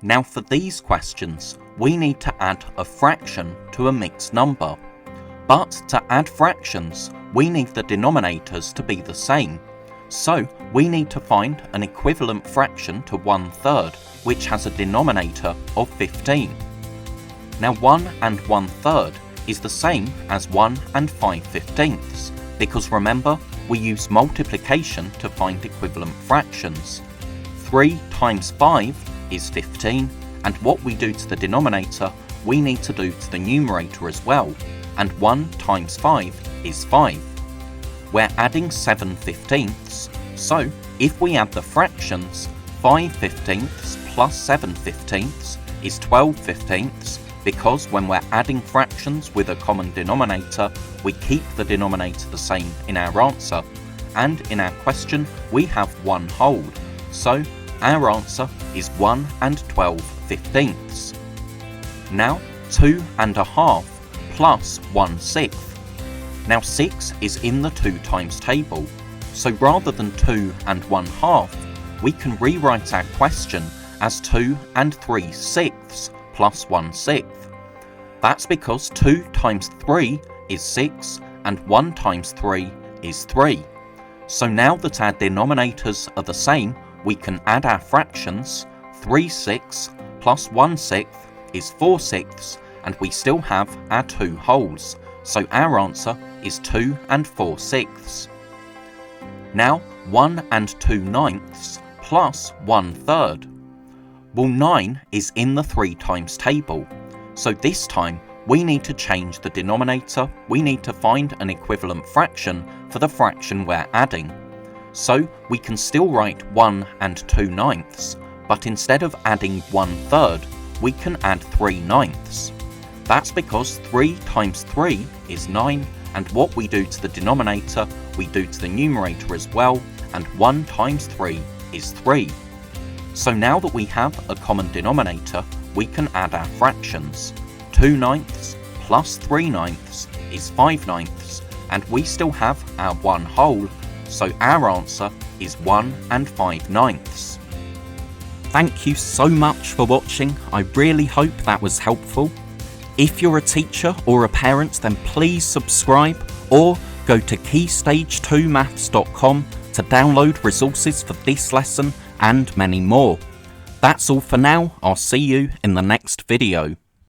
Now for these questions, we need to add a fraction to a mixed number. But to add fractions, we need the denominators to be the same. So we need to find an equivalent fraction to 1/3, which has a denominator of 15. Now 1 and 1/3 is the same as 1 and 5/15, because remember, we use multiplication to find equivalent fractions. 3 times 5 is 15, and what we do to the denominator, we need to do to the numerator as well, and 1 times 5 is 5. We're adding 7/15, so if we add the fractions, 5/15 plus 7/15 is 12/15, because when we're adding fractions with a common denominator, we keep the denominator the same in our answer, and in our question we have 1 whole, so our answer is 1 and 12/15. Now 2 and a half plus 1/6. Now 6 is in the 2 times table, so rather than 2 and 1/2, we can rewrite our question as 2 and 3/6 plus 1/6. That's because 2 times 3 is 6 and 1 times 3 is 3. So now that our denominators are the same, we can add our fractions. 3/6 plus 1/6 is 4/6, and we still have our 2 wholes, so our answer is 2 and 4/6. Now 1 and 2/9 plus 1/3. Well, 9 is in the 3 times table, so this time we need to change the denominator. We need to find an equivalent fraction for the fraction we're adding. So we can still write 1 and 2/9, but instead of adding 1/3, we can add 3/9. That's because 3 times 3 is 9, and what we do to the denominator, we do to the numerator as well, and 1 times 3 is 3. So now that we have a common denominator, we can add our fractions. 2/9 plus 3/9 is 5/9, and we still have our 1 whole, so our answer is 1 and 5/9. Thank you so much for watching. I really hope that was helpful. If you're a teacher or a parent, then please subscribe or go to keystage2maths.com to download resources for this lesson and many more. That's all for now. I'll see you in the next video.